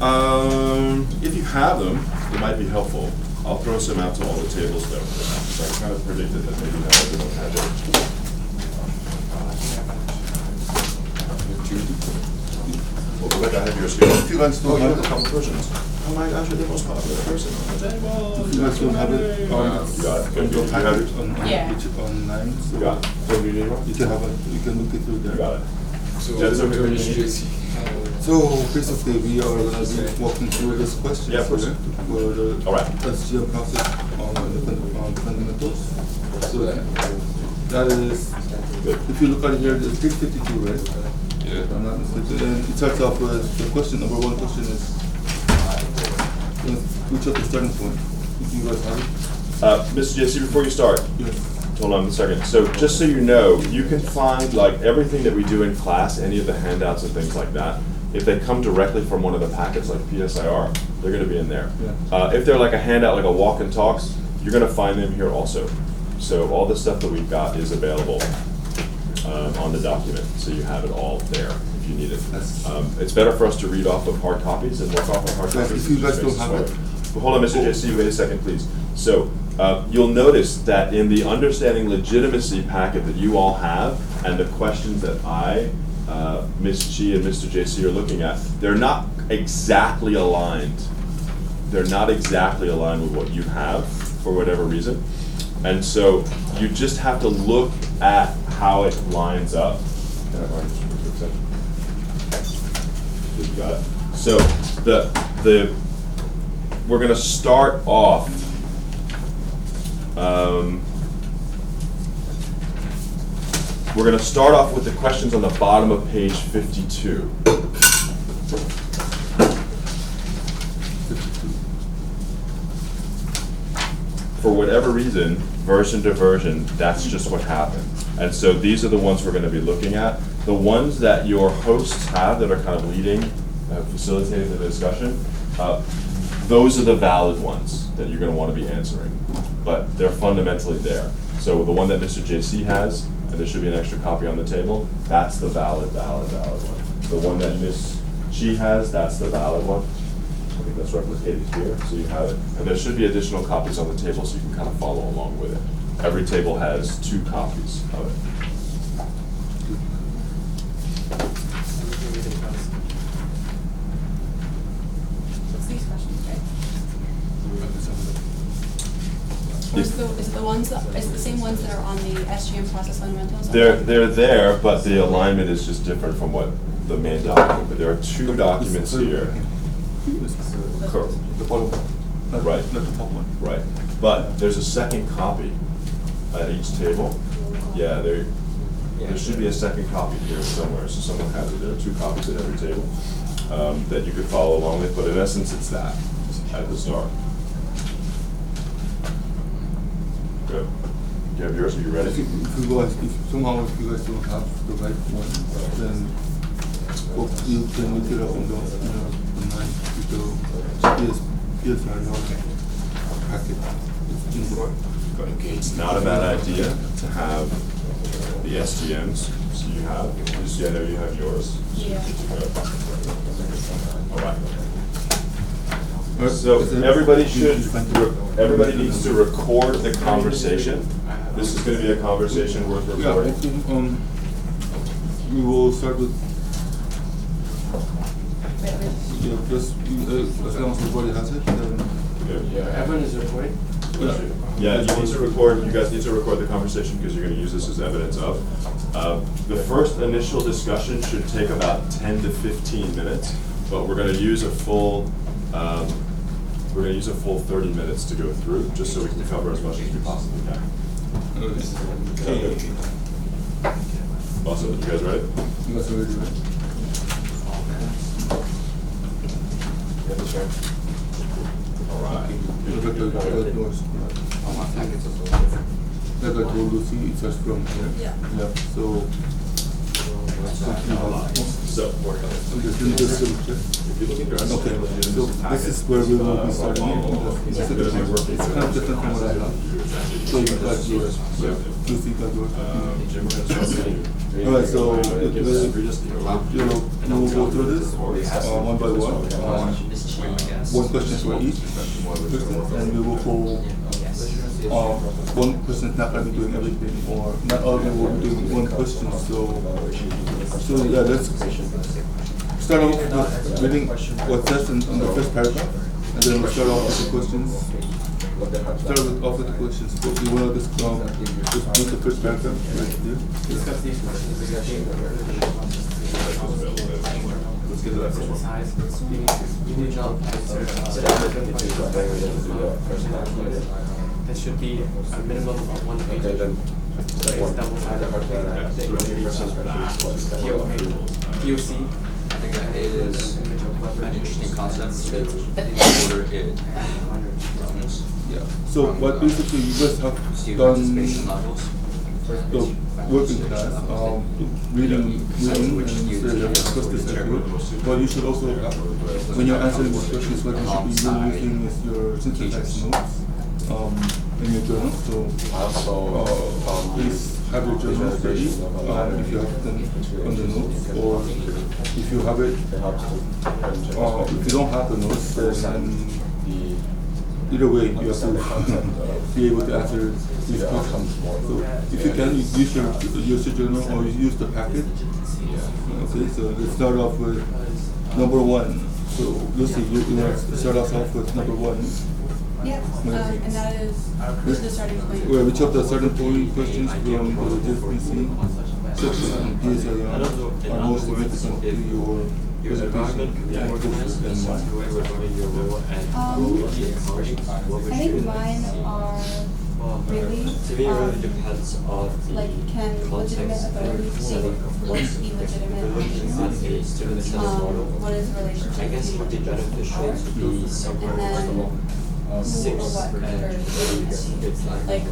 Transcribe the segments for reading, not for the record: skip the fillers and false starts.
If you have them, it might be helpful. I'll throw some out to all the tables though. So I kind of predicted that maybe not everyone had it. Well, like I have yours here. If you guys don't You have have a it, couple versions. Oh my gosh, you're the most popular person on the table. if you guys don't have it, You got it. on your You have package it. on Yeah. which online, so You got it. So you need one? you can have it. You can look it through there. You got it. So Yeah, it's okay. So basically, we are gonna be walking through this question. Yeah, of course. For the All right. SGM process on the fundamentals. So that is, Good. if you look at it here, it's 652, right? Yeah. If I'm not mistaken. And it starts off with the question, number one question is, which of the starting point? If you guys have it? Mr. JC, before you start, Yes. hold on a second. So just so you know, you can find like everything that we do in class, any of the handouts and things like that. If they come directly from one of the packets like PSIR, they're going to be in there. Yeah. If they're like a handout, like a walk and talks, you're going to find them here also. So all the stuff that we've got is available on the document, so you have it all there if you need it. Yes. It's better for us to read off of hard copies and work off of hard Yes, copies. if you guys It just don't makes have it it. smaller. But hold on, Mr. JC, wait a second, please. So you'll notice that in the Understanding Legitimacy packet that you all have, and the questions that I, Ms. Chi and Mr. JC are looking at, they're not exactly aligned. They're not exactly aligned with what you have, for whatever reason. And so you just have to look at how it lines up. Can I borrow this for a quick second? You got it. So we're gonna start off we're going to start off with the questions on the bottom of page 52. For whatever reason, version to version, that's just what happened. And so these are the ones we're going to be looking at. The ones that your hosts have that are kind of leading, facilitating the discussion, those are the valid ones that you're going to want to be answering. But they're fundamentally there. So the one that Mr. JC has, and there should be an extra copy on the table, that's the valid one. The one that Ms. Chi has, that's the valid one. I think that's replicated here, so you have it. And there should be additional copies on the table so you can kind of follow along with it. Every table has 2 copies of it. It's these questions, right? Or is it the ones, is it the same ones that are on the SGM process fundamentals? They're there, but the alignment is just different from what the main document, but there are 2 documents here. Correct. The bottom one. Not- Right. Not the top one. Right, but there's a second copy at each table. Yeah, there should be a second copy here somewhere, so someone has it. There are 2 copies at every table that you could follow along with, but in essence, it's that at the start. Good. You have yours, are you ready? If you guys, if somehow if you guys don't have the right one, then you can look it up on the online with the PSR packet. It's in there. Okay, it's not a bad idea to have the SGMs, so you have, you see, I know you have yours. Yeah. All right. So everybody everybody needs to record the conversation. This is gonna be a conversation worth Yeah, I recording. think, we will start with, yeah, just, as long as everybody has it, then. Everyone is recording? Yeah, you need to record, you guys need to record the conversation because you're gonna use this as evidence of. The first initial discussion should take about 10 to 15 minutes, but we're gonna use a full 30 minutes to go through, just so we can cover as much as we possibly can. Okay. Awesome, you guys ready? You guys already ready? All right. Like I told Lucy, it's just from here. Yeah. Yeah, so. So, I'm just gonna just double check. Okay, so this is where we will be starting. It's kind of different from what I have. So you got yours. Lucy got yours. Alright, so we'll go through this one by one. One question for each person, and we will pull. One person is not going to be doing everything, or not all of you will be doing one question. So yeah, let's start off with reading what says in the first paragraph, and then we'll start off with the questions. Start off with the questions. So you want to just do the first paragraph right here? let's get to that first one. There should be a minimum of 1 page. POC. I think that it is an interesting concept in order it runs. Yeah. So what basically you guys have done the working class, reading and discuss this at work. But you should also, when you're answering these questions, what you should be really using is your synthesized notes in your journal. So please have your journals ready if you have them on the notes, or if you have it, if you don't have the notes, then either way, you have to be able to answer these questions. So if you can, use your journal or use the packet. Okay, so let's start off with number 1. So Lucy, you want to start us off with number 1. Yeah, and that is the starting point. Where which of the starting point questions from the JSBC section is are most significant to your presentation? I think mine are really, to me, it really depends on the like, can legitimate authority be legitimate options? What is the relationship? I guess it would be beneficial to be somewhere And then, 6 what and like,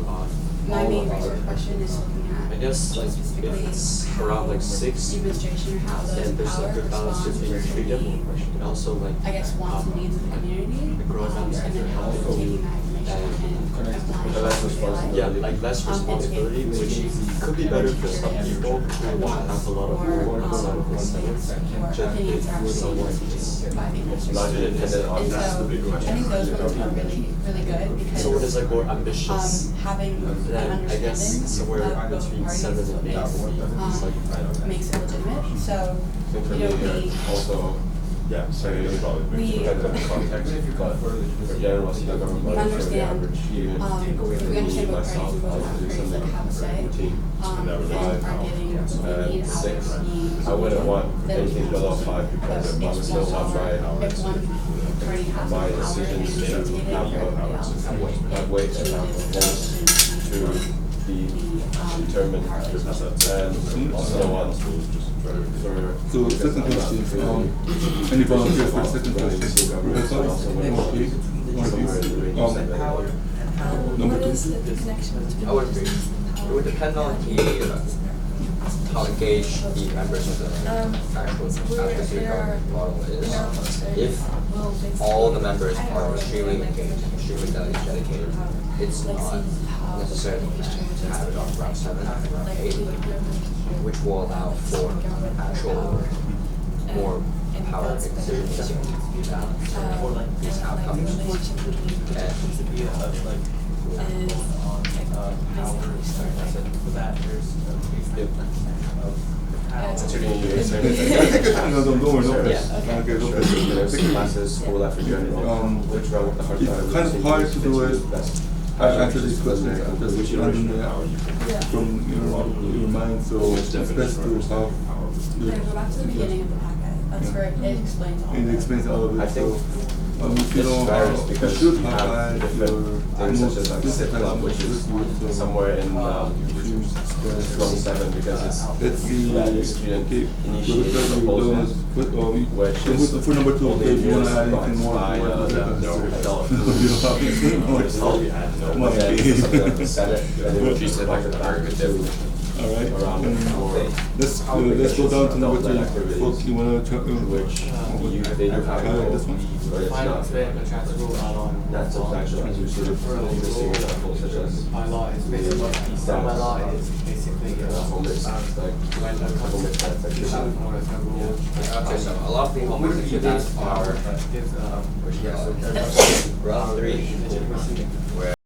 my main research question is looking at. I guess like specifically if it's around like 6, administration or how those then there's like power a balance responds between to freedom the, and also like I guess, wants and needs of the community, growing up and then how they're taking that information and applying it to their life. yeah, like less responsibility, which could be better for some people who want to have a lot of work outside of the center. Opinions are Someone not independent on And so, I think those ones are really, really good because someone is like more ambitious. having an Then I guess understanding somewhere of both between parties 7 and 8 makes it legitimate. So, we Also, Yeah, so that's probably we depends on the context, but for general, the government we budget for the understand, average student, we understand what myself, parties I and would do both something parties that have a say, routine. and are getting what they need out 6, of the. I wouldn't want then anything below 5 because it would still have If one party has my the power and decisions is to dictating have everybody else have weight and have a voice to be determined and so on. So second question, any volunteers for the second question? Rebecca? Okay. One of you. Number 2. the connection between? I would agree. It would depend on the how engaged the members of the actual advocacy model is. If all the members are extremely engaged, extremely dedicated, it's not necessarily to have it off around 7 or 8, which will allow for actual more power decision making for these outcomes. No, don't worry, no pressure. Okay, no pressure. Six classes, school after general, which round with the hard It's kind of hard to do it. I answer these questions because you from your mind, so it's best to have. Yeah, go back to the beginning of the packet, that's where it explains all of It it. explains all of I it, think so. If you this don't, varies you because should you have highlight different your things such as like most Sit Club, which is so somewhere in from 7 because let's see. that student Okay, initiated Rebecca, proposals, which which is for number 2, only if you want to add used anything more. by adult. You don't have anything more. Come on, And then babe. something like the Senate, and then She said like the argument. All right. Okay. Let's go down to number 3. Folks, you wanna try? They do have Try this one. but it's Final not. split and transferable bylaw. That's substantial as we sort of existing examples such as Bylaw is basically, some bylaw is basically, home base, like when a home base concept tax, is like more like a rule. Okay, so a lot of people would do that are Gives, round 3, where